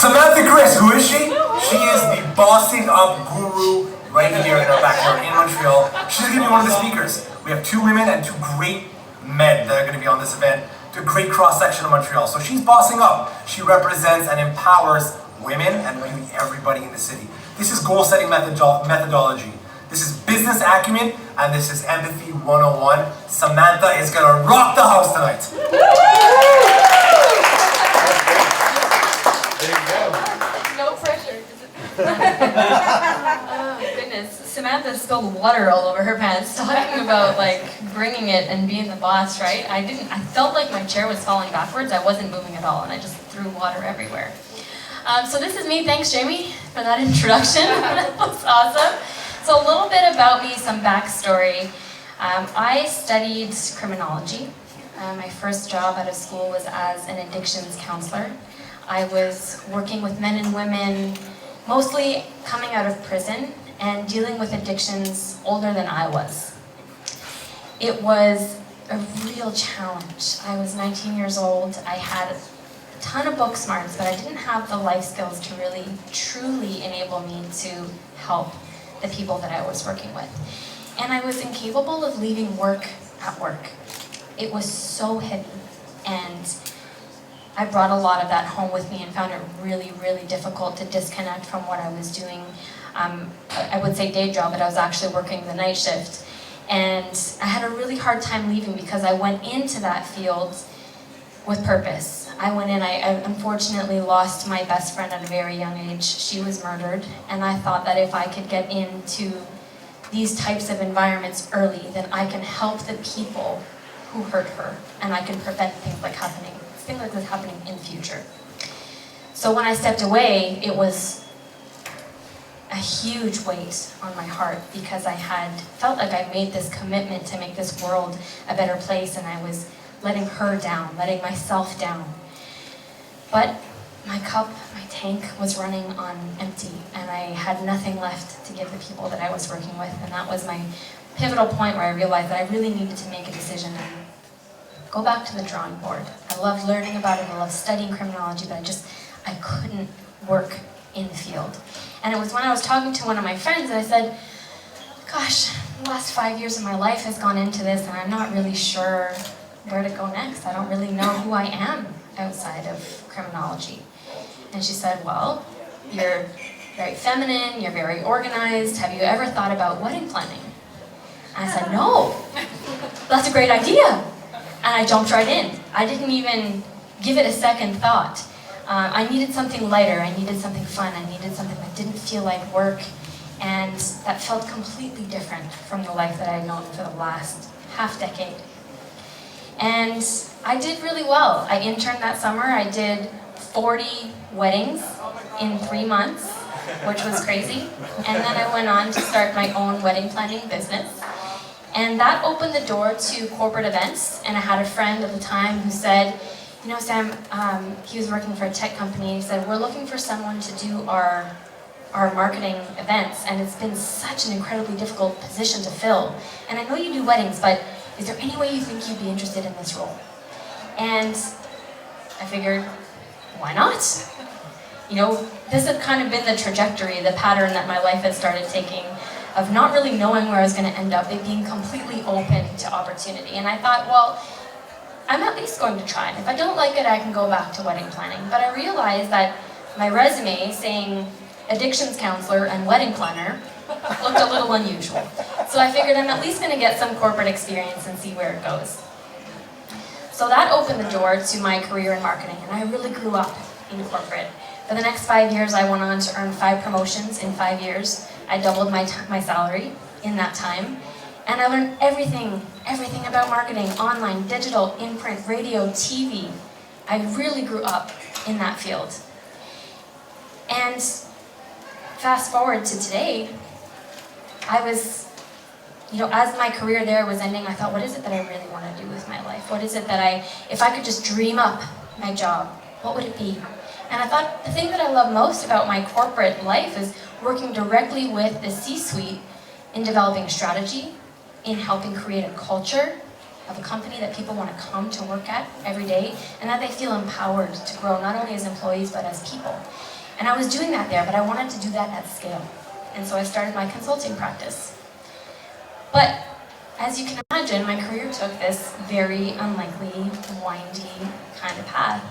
Samantha Kris, who is she? She is the bossing up guru right here in our backyard in Montreal. She's going to be one of the speakers. We have 2 women and 2 great men that are going to be on this event. A great cross-section of Montreal. So she's bossing up. She represents and empowers women and really everybody in the city. This is goal-setting methodology. This is business acumen, and this is empathy 101. Samantha is going to rock the house tonight. There you go. No pressure. Oh, goodness. Samantha spilled water all over her pants talking about like bringing it and being the boss, right? I felt like my chair was falling backwards. I wasn't moving at all and I just threw water everywhere. So this is me. Thanks, Jamie, for that introduction. That was awesome. So a little bit about me, some backstory. I studied criminology. My first job out of school was as an addictions counselor. I was working with men and women, mostly coming out of prison and dealing with addictions older than I was. It was a real challenge. I was 19 years old. I had a ton of book smarts, but I didn't have the life skills to really, truly enable me to help the people that I was working with. And I was incapable of leaving work at work. It was so heavy, and I brought a lot of that home with me and found it really, really difficult to disconnect from what I was doing. I would say day job, but I was actually working the night shift. And I had a really hard time leaving because I went into that field with purpose. I went in, I unfortunately lost my best friend at a very young age. She was murdered, and I thought that if I could get into these types of environments early, then I can help the people who hurt her, and I can prevent things like this happening in the future. So when I stepped away, it was a huge weight on my heart because I had felt like I made this commitment to make this world a better place, and I was letting her down, letting myself down. But my cup, my tank was running on empty, and I had nothing left to give the people that I was working with, and that was my pivotal point where I realized that I really needed to make a decision and go back to the drawing board. I loved learning about it, I loved studying criminology, but I couldn't work in the field. And it was when I was talking to one of my friends and I said, gosh, the last 5 years of my life has gone into this and I'm not really sure where to go next. I don't really know who I am outside of criminology. And she said, well, you're very feminine, you're very organized. Have you ever thought about wedding planning? And I said, no, that's a great idea. And I jumped right in. I didn't even give it a second thought. I needed something lighter, I needed something fun, I needed something that didn't feel like work, and that felt completely different from the life that I had known for the last half decade. And I did really well. I interned that summer, I did 40 weddings in 3 months, which was crazy. And then I went on to start my own wedding planning business. And that opened the door to corporate events, and I had a friend at the time who said, you know, Sam, he was working for a tech company, he said, we're looking for someone to do our marketing events, and it's been such an incredibly difficult position to fill. And I know you do weddings, but is there any way you think you'd be interested in this role? And I figured, why not? You know, this had kind of been the trajectory, the pattern that my life had started taking, of not really knowing where I was going to end up, it being completely open to opportunity. And I thought, well, I'm at least going to try. And if I don't like it, I can go back to wedding planning. But I realized that my resume saying addictions counselor and wedding planner looked a little unusual. So I figured I'm at least going to get some corporate experience and see where it goes. So that opened the door to my career in marketing, and I really grew up in corporate. For the next 5 years, I went on to earn 5 promotions in 5 years. I doubled my salary in that time. And I learned everything about marketing, online, digital, in print, radio, TV. I really grew up in that field. And fast forward to today, I was, you know, as my career there was ending, I thought, what is it that I really want to do with my life? What is it that if I could just dream up my job, what would it be? And I thought the thing that I love most about my corporate life is working directly with the C-suite in developing strategy, in helping create a culture of a company that people want to come to work at every day, and that they feel empowered to grow not only as employees but as people. And I was doing that there, but I wanted to do that at scale. And so I started my consulting practice. But as you can imagine, my career took this very unlikely, windy kind of path.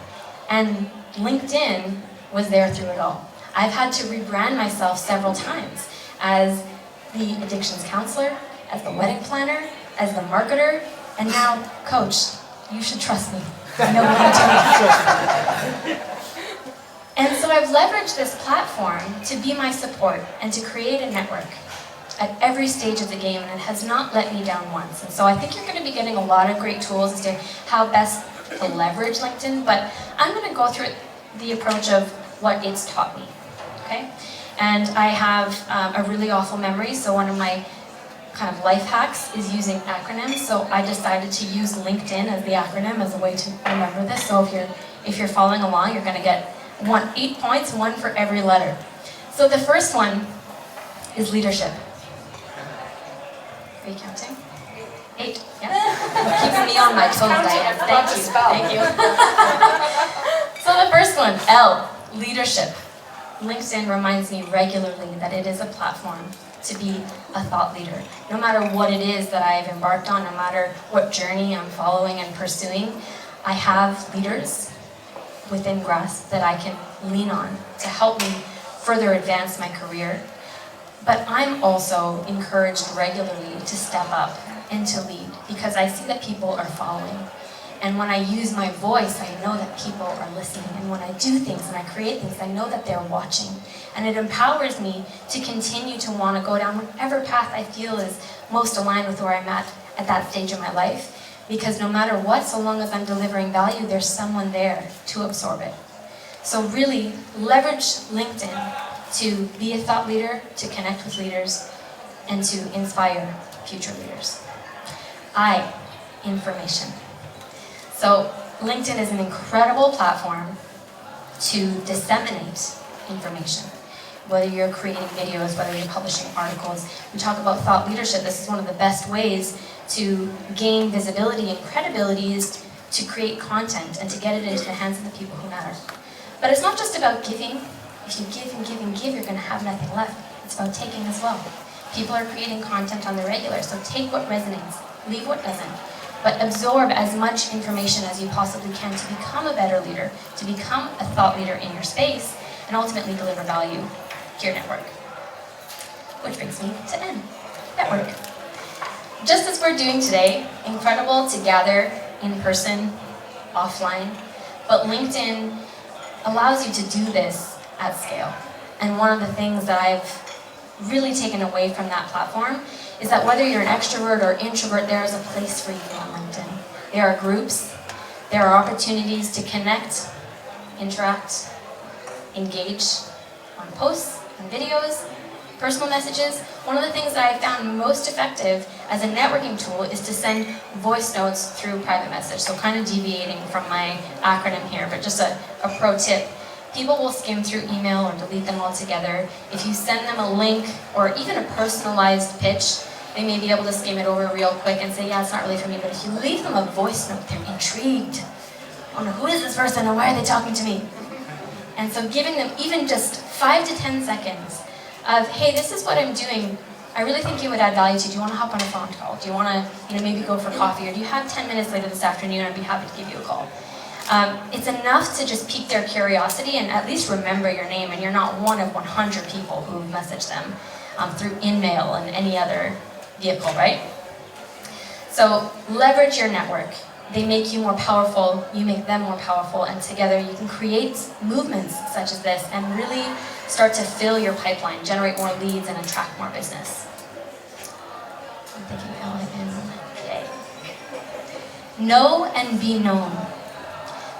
And LinkedIn was there through it all. I've had to rebrand myself several times as the addictions counselor, as the wedding planner, as the marketer, and now coach. You should trust me. I know what I'm doing. And so I've leveraged this platform to be my support and to create a network at every stage of the game, and it has not let me down once. And so I think you're going to be getting a lot of great tools as to how best to leverage LinkedIn, but I'm going to go through the approach of what it's taught me, okay? And I have a really awful memory, so one of my kind of life hacks is using acronyms, so I decided to use LinkedIn as the acronym as a way to remember this. So if you're following along, you're going to get 8 points, one for every letter. So the first one is leadership. Are you counting? 8, yeah. Keeping me on my toes, Diane. Thank you. So the first one, L, leadership. LinkedIn reminds me regularly that it is a platform to be a thought leader. No matter what it is that I've embarked on, no matter what journey I'm following and pursuing, I have leaders within grasp that I can lean on to help me further advance my career. But I'm also encouraged regularly to step up and to lead because I see that people are following. And when I use my voice, I know that people are listening. And when I do things and I create things, I know that they're watching. And it empowers me to continue to want to go down whatever path I feel is most aligned with where I'm at that stage of my life. Because no matter what, so long as I'm delivering value, there's someone there to absorb it. So really leverage LinkedIn to be a thought leader, to connect with leaders, and to inspire future leaders. I, information. So LinkedIn is an incredible platform to disseminate information. Whether you're creating videos, whether you're publishing articles, we talk about thought leadership. This is one of the best ways to gain visibility and credibility is to create content and to get it into the hands of the people who matter. But it's not just about giving. If you give and give and give, you're going to have nothing left. It's about taking as well. People are creating content on the regular, so take what resonates, leave what doesn't. But absorb as much information as you possibly can to become a better leader, to become a thought leader in your space, and ultimately deliver value to your network. Which brings me to N, network. Just as we're doing today, incredible to gather in person, offline, but LinkedIn allows you to do this at scale. And one of the things that I've really taken away from that platform is that whether you're an extrovert or introvert, there is a place for you on LinkedIn. There are groups, there are opportunities to connect, interact, engage on posts, on videos, personal messages. One of the things that I found most effective as a networking tool is to send voice notes through private message. So kind of deviating from my acronym here, but just a pro tip. People will skim through email or delete them altogether. If you send them a link or even a personalized pitch, they may be able to skim it over real quick and say, yeah, it's not really for me. But if you leave them a voice note, they're intrigued. Oh no, who is this person and why are they talking to me? And so giving them even just 5 to 10 seconds of, hey, this is what I'm doing. I really think you would add value to. Do you want to hop on a phone call? Do you want to, maybe go for coffee? Or do you have 10 minutes later this afternoon? I'd be happy to give you a call. It's enough to just pique their curiosity and at least remember your name, and you're not one of 100 people who message them through InMail and any other vehicle, right? So leverage your network. They make you more powerful, you make them more powerful, and together you can create movements such as this and really start to fill your pipeline, generate more leads, and attract more business. I'm thinking L-I-N-K. Know and be known.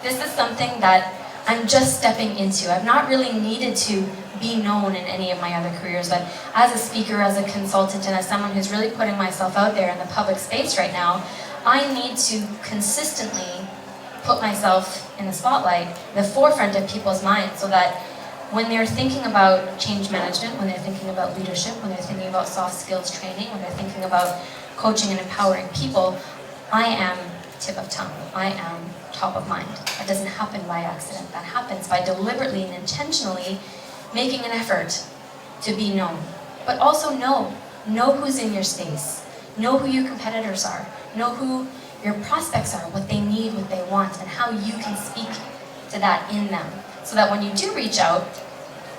This is something that I'm just stepping into. I've not really needed to be known in any of my other careers, but as a speaker, as a consultant, and as someone who's really putting myself out there in the public space right now, I need to consistently put myself in the spotlight, the forefront of people's minds, so that when they're thinking about change management, when they're thinking about leadership, when they're thinking about soft skills training, when they're thinking about coaching and empowering people, I am tip of tongue. I am top of mind. That doesn't happen by accident. That happens by deliberately and intentionally making an effort to be known. But also know who's in your space. Know who your competitors are. Know who your prospects are, what they need, what they want, and how you can speak to that in them. So that when you do reach out,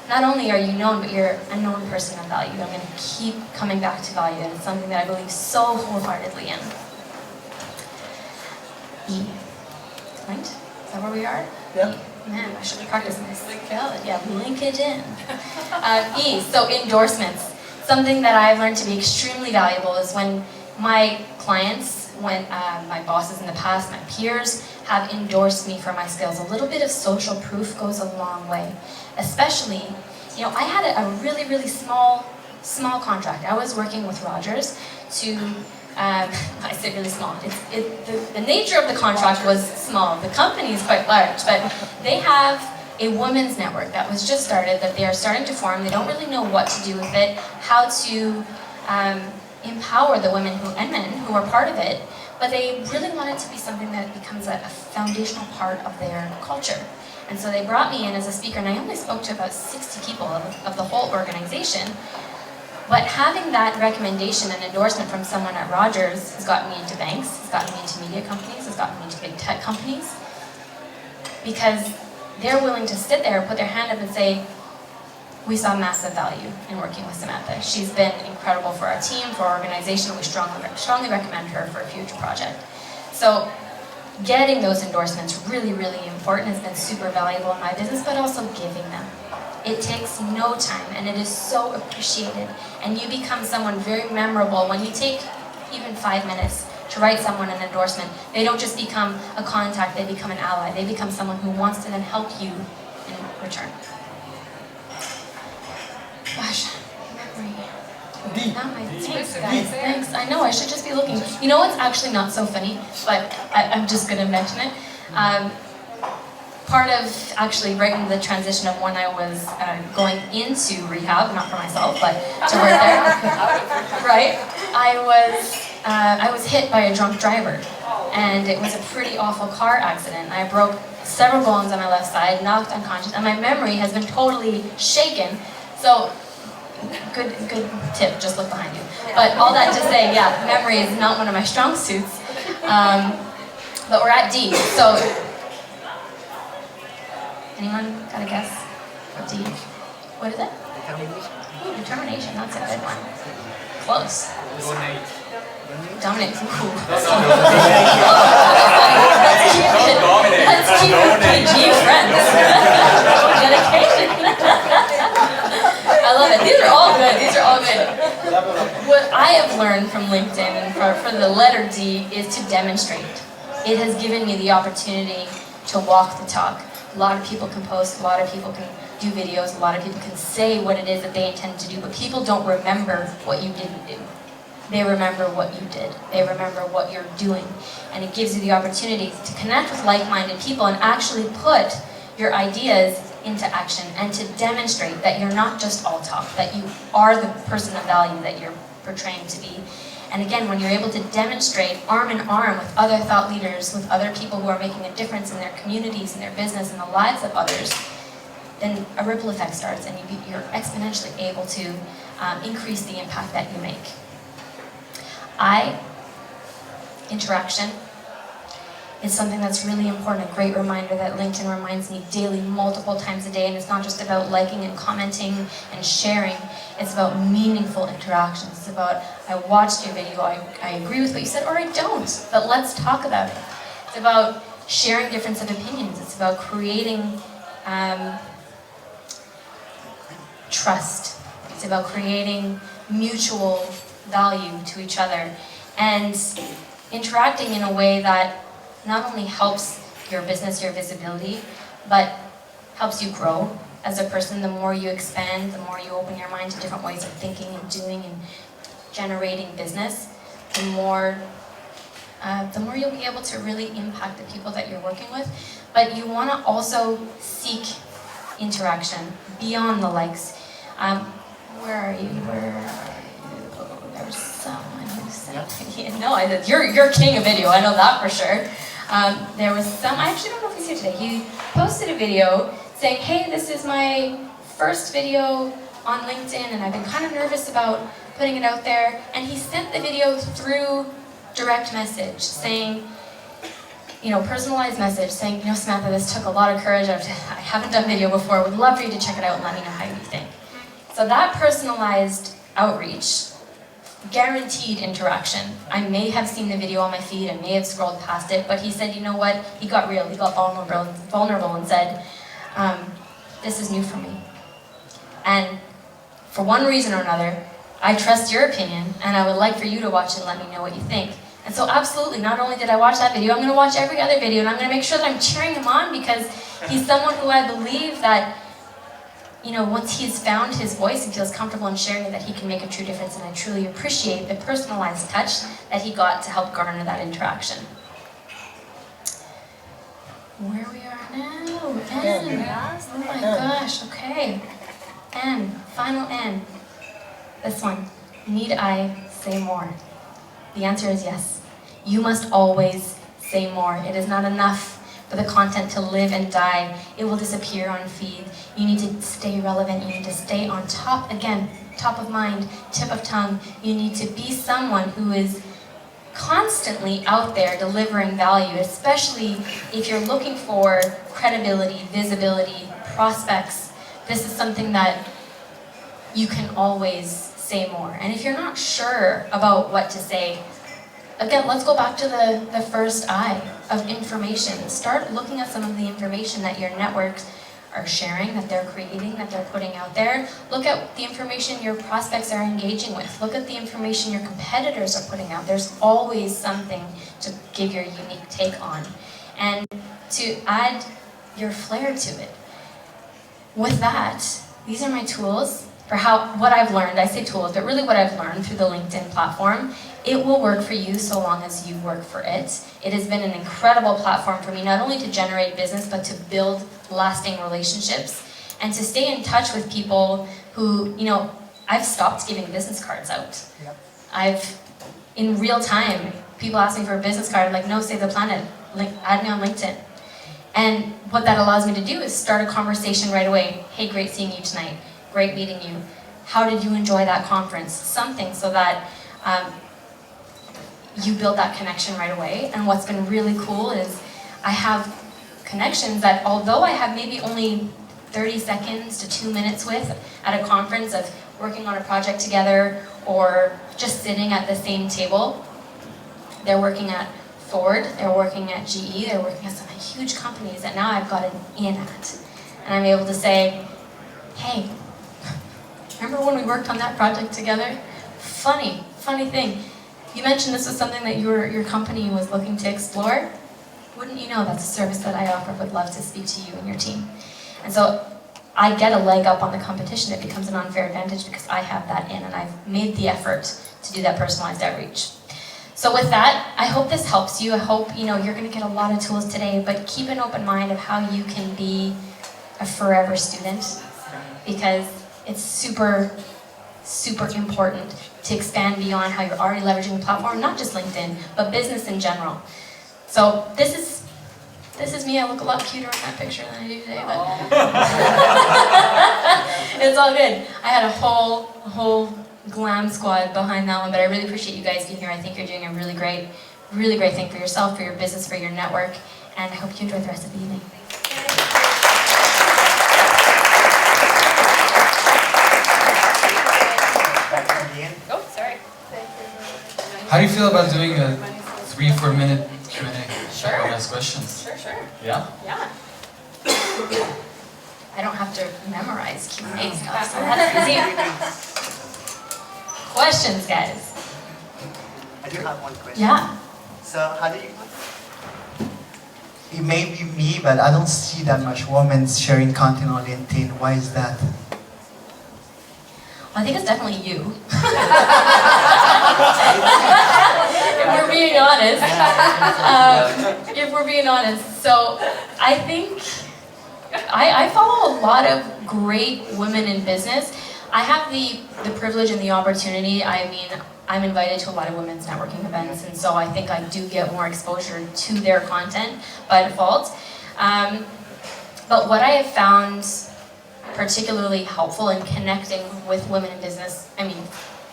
not only are you known, but you're a known person of value. I'm going to keep coming back to value, and it's something that I believe so wholeheartedly in. E. Right? Is that where we are? Yeah. Man, I should have practiced my spelling. Yeah, link it in. E, so endorsements. Something that I've learned to be extremely valuable is when my clients, when my bosses in the past, my peers, have endorsed me for my skills. A little bit of social proof goes a long way. Especially, I had a really, really small contract. I was working with Rogers to, I say really small. The nature of the contract was small. The company is quite large, but they have a women's network that was just started, that they are starting to form. They don't really know what to do with it, how to empower the women and men who are part of it, but they really want it to be something that becomes a foundational part of their culture. And so they brought me in as a speaker, and I only spoke to about 60 people of the whole organization. But having that recommendation and endorsement from someone at Rogers has gotten me into banks, has gotten me into media companies, has gotten me into big tech companies, because they're willing to sit there, put their hand up and say, we saw massive value in working with Samantha. She's been incredible for our team, for our organization. We strongly recommend her for a future project. So getting those endorsements really, really important. Has been super valuable in my business, but also giving them. It takes no time, and it is so appreciated. And you become someone very memorable when you take even 5 minutes to write someone an endorsement. They don't just become a contact, they become an ally. They become someone who wants to then help you in return. Gosh, memory. Not my thanks, guys. Thanks. I know, I should just be looking. You know what's actually not so funny, but I'm just going to mention it. Part of actually right in the transition of when I was going into rehab, not for myself, but to work there, right? I was hit by a drunk driver, and it was a pretty awful car accident. I broke several bones on my left side, knocked unconscious, and my memory has been totally shaken. So, good tip, just look behind you. But all that to say, yeah, memory is not one of my strong suits. But we're at D. So, anyone got a guess? What D? What is it? Determination. Ooh, determination, that's a good one. Close. Dominate. Ooh. Let's keep it PG, friends. Dedication. I love it. These are all good. These are all good. What I have learned from LinkedIn and for the letter D is to demonstrate. It has given me the opportunity to walk the talk. A lot of people can post, a lot of people can do videos, a lot of people can say what it is that they intend to do, but people don't remember what you didn't do. They remember what you did. They remember what you're doing. And it gives you the opportunity to connect with like-minded people and actually put your ideas into action and to demonstrate that you're not just all talk, that you are the person of value that you're portraying to be. And again, when you're able to demonstrate arm in arm with other thought leaders, with other people who are making a difference in their communities, in their business, in the lives of others, then a ripple effect starts and you're exponentially able to increase the impact that you make. Interaction is something that's really important, a great reminder that LinkedIn reminds me daily, multiple times a day, and it's not just about liking and commenting and sharing, it's about meaningful interactions. It's about, I watched your video, I agree with what you said, or I don't, but let's talk about it. It's about sharing difference of opinions. It's about creating trust. It's about creating mutual value to each other and interacting in a way that not only helps your business, your visibility, but helps you grow as a person. The more you expand, the more you open your mind to different ways of thinking and doing and generating business, the more you'll be able to really impact the people that you're working with. But you want to also seek interaction beyond the likes. Where are you? There was someone who said Yeah. No, I said, you're king of video, I know that for sure. There was I actually don't know if he's here today. He posted a video saying, hey, this is my first video on LinkedIn and I've been kind of nervous about putting it out there. And he sent the video through direct message saying, personalized message saying, Samantha, this took a lot of courage. I haven't done video before. Would love for you to check it out and let me know how you think. So that personalized outreach, guaranteed interaction. I may have seen the video on my feed, I may have scrolled past it, but he said, you know what? He got real, he got vulnerable and said, this is new for me. And for one reason or another, I trust your opinion, and I would like for you to watch it and let me know what you think. And so absolutely, not only did I watch that video, I'm going to watch every other video, and I'm going to make sure that I'm cheering him on because he's someone who I believe that, once he's found his voice and feels comfortable in sharing it, that he can make a true difference, and I truly appreciate the personalized touch that he got to help garner that interaction. Where we are now, N. Oh my gosh, okay. N, final N. This one, need I say more? The answer is yes. You must always say more. It is not enough for the content to live and die. It will disappear on feed. You need to stay relevant. You need to stay on top, again, top of mind, tip of tongue. You need to be someone who is constantly out there delivering value, especially if you're looking for credibility, visibility, prospects. This is something that you can always say more. And if you're not sure about what to say, again, let's go back to the first I of information. Start looking at some of the information that your networks are sharing, that they're creating, that they're putting out there. Look at the information your prospects are engaging with. Look at the information your competitors are putting out. There's always something to give your unique take on. And to add your flair to it. With that, these are my tools for what I've learned. I say tools, but really what I've learned through the LinkedIn platform. It will work for you so long as you work for it. It has been an incredible platform for me, not only to generate business, but to build lasting relationships and to stay in touch with people who, I've stopped giving business cards out. Yep. In real time, people ask me for a business card, I'm like, no, save the planet, add me on LinkedIn. And what that allows me to do is start a conversation right away. Hey, great seeing you tonight. Great meeting you. How did you enjoy that conference? Something so that you build that connection right away. And what's been really cool is I have connections that although I have maybe only 30 seconds to 2 minutes with at a conference of working on a project together or just sitting at the same table, they're working at Ford, they're working at GE, they're working at some huge companies that now I've got an in at. And I'm able to say, hey, remember when we worked on that project together? Funny thing. You mentioned this was something that your company was looking to explore. Wouldn't you know that's a service that I offer, would love to speak to you and your team. And so I get a leg up on the competition. It becomes an unfair advantage because I have that in and I've made the effort to do that personalized outreach. So with that, I hope this helps you. I hope you're going to get a lot of tools today, but keep an open mind of how you can be a forever student because it's super important to expand beyond how you're already leveraging the platform, not just LinkedIn, but business in general. So this is me. I look a lot cuter in that picture than I do today, but it's all good. I had a whole glam squad behind that one, but I really appreciate you guys being here. I think you're doing a really great thing for yourself, for your business, for your network, and I hope you enjoy the rest of the evening. Oh, sorry. How do you feel about doing a 3-4 minute Q&A? Sure. Ask questions. Sure. Yeah? Yeah. I don't have to memorize Q&A stuff, so that's easy. Questions, guys? I do have one question. Yeah. So how do you... It may be me, but I don't see that much women sharing content on LinkedIn. Why is that? Well, I think it's definitely you. If we're being honest. So I think I follow a lot of great women in business. I have the privilege and the opportunity. I mean, I'm invited to a lot of women's networking events, and so I think I do get more exposure to their content by default. But what I have found particularly helpful in connecting with women in business, I mean,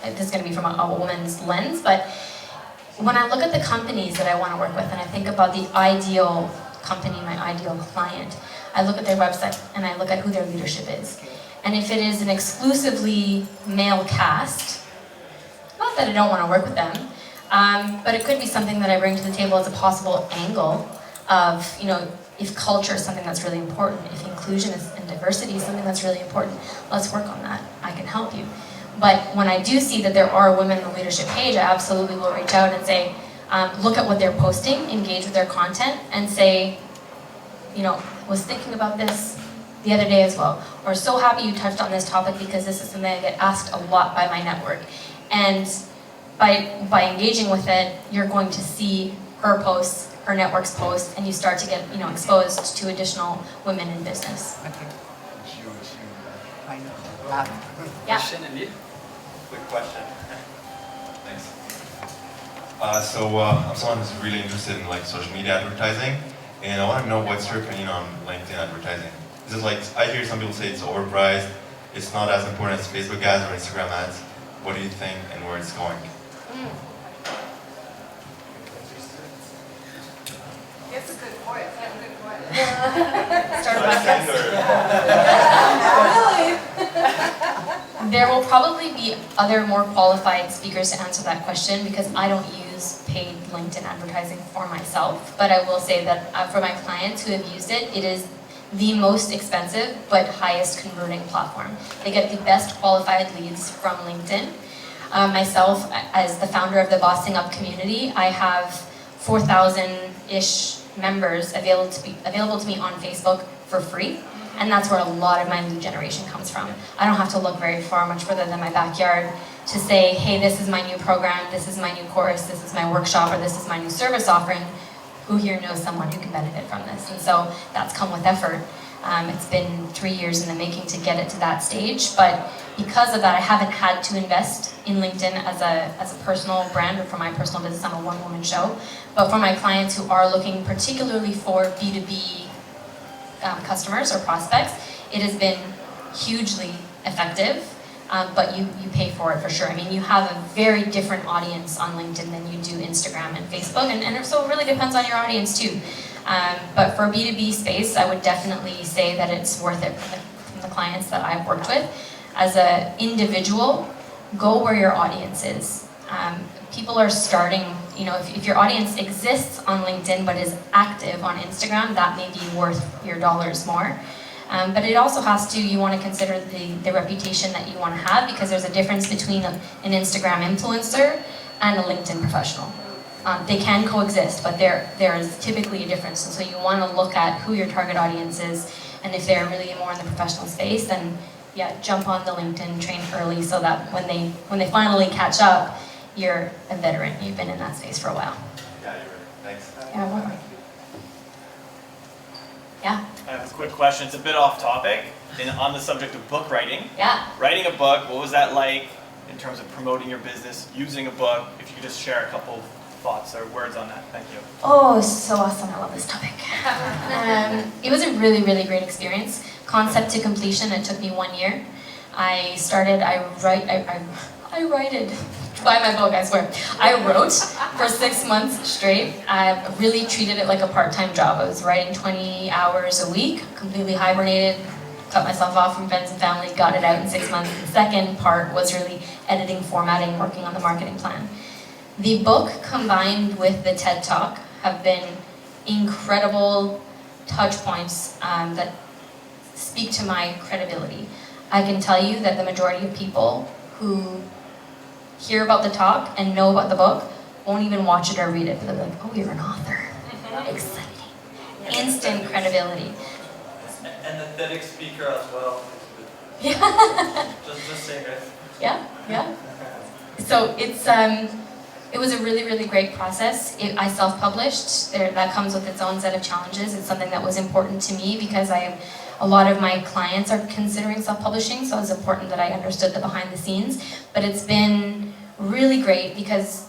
this is going to be from a woman's lens, but when I look at the companies that I want to work with and I think about the ideal company, my ideal client, I look at their website and I look at who their leadership is. And if it is an exclusively male cast, not that I don't want to work with them, but it could be something that I bring to the table as a possible angle of, if culture is something that's really important, if inclusion and diversity is something that's really important, let's work on that. I can help you. But when I do see that there are women on the leadership page, I absolutely will reach out and say, look at what they're posting, engage with their content, and say, was thinking about this the other day as well, or so happy you touched on this topic because this is something I get asked a lot by my network. And by engaging with it, you're going to see her posts, her network's posts, and you start to get exposed to additional women in business. Yeah. Quick question. Thanks. I'm someone who's really interested in social media advertising, and I want to know what's your opinion on LinkedIn advertising. Is it I hear some people say it's overpriced, it's not as important as Facebook ads or Instagram ads. What do you think and where it's going? It's a good point. That's a good point. Start a podcast. There will probably be other more qualified speakers to answer that question because I don't use paid LinkedIn advertising for myself. But I will say that for my clients who have used it, it is the most expensive but highest converting platform. They get the best qualified leads from LinkedIn. Myself, as the founder of the Bossing Up community, I have 4,000-ish members available to me on Facebook for free, and that's where a lot of my lead generation comes from. I don't have to look much further than my backyard to say, hey, this is my new program, this is my new course, this is my workshop, or this is my new service offering. Who here knows someone who can benefit from this? And so that's come with effort. It's been 3 years in the making to get it to that stage, but because of that, I haven't had to invest in LinkedIn as a personal brand or for my personal business. I'm a one-woman show. But for my clients who are looking particularly for B2B customers or prospects, it has been hugely effective, but you pay for it for sure. I mean, you have a very different audience on LinkedIn than you do Instagram and Facebook, and so it really depends on your audience too. But for B2B space, I would definitely say that it's worth it from the clients that I've worked with. As an individual, go where your audience is. People are starting, if your audience exists on LinkedIn but is active on Instagram, that may be worth your dollars more. But it also you want to consider the reputation that you want to have, because there's a difference between an Instagram influencer and a LinkedIn professional. They can coexist, but there is typically a difference, and so you want to look at who your target audience is, and if they're really more in the professional space, then jump on the LinkedIn train early so that when they finally catch up, you're a veteran. You've been in that space for a while. Yeah, you're right. Thanks. Yeah, welcome. Yeah. I have a quick question. It's a bit off topic. On the subject of book writing. Yeah. Writing a book, what was that like in terms of promoting your business, using a book? If you could just share a couple thoughts or words on that. Thank you. Oh, so awesome. I love this topic. It was a really, really great experience. Concept to completion, it took me 1 year. I buy my book, I swear. I wrote for 6 months straight. I really treated it like a part-time job. I was writing 20 hours a week, completely hibernated, cut myself off from friends and family, got it out in 6 months. The second part was really editing, formatting, working on the marketing plan. The book combined with the TED Talk have been incredible touch points that speak to my credibility. I can tell you that the majority of people who hear about the talk and know about the book won't even watch it or read it, but they're like, oh, you're an author. Exciting. Instant credibility. And the TEDx speaker as well. Yeah. Just saying, guys. Yeah. So it was a really, really great process. I self-published. That comes with its own set of challenges. It's something that was important to me because a lot of my clients are considering self-publishing, so it was important that I understood the behind the scenes. But it's been really great because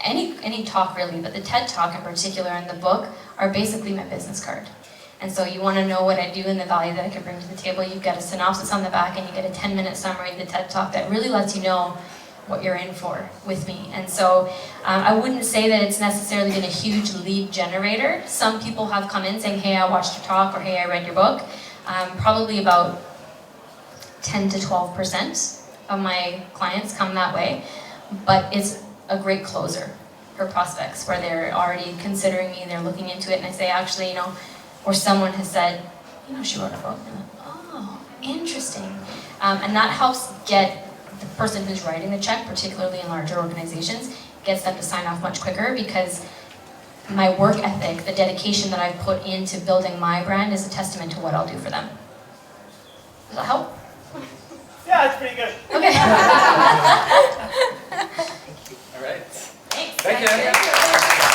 any talk really, but the TED Talk in particular and the book are basically my business card. And so you want to know what I do and the value that I can bring to the table, you get a synopsis on the back and you get a 10-minute summary of the TED Talk that really lets you know what you're in for with me. And so I wouldn't say that it's necessarily been a huge lead generator. Some people have come in saying, hey, I watched your talk, or hey, I read your book. Probably about 10 to 12% of my clients come that way, but it's a great closer for prospects where they're already considering me, they're looking into it, and I say, actually, or someone has said, she wrote a book, and I'm like, oh, interesting. And that helps get the person who's writing the check, particularly in larger organizations, gets them to sign off much quicker because my work ethic, the dedication that I've put into building my brand is a testament to what I'll do for them. Does that help? Yeah, it's pretty good. Okay. All right. Thanks. Thank you.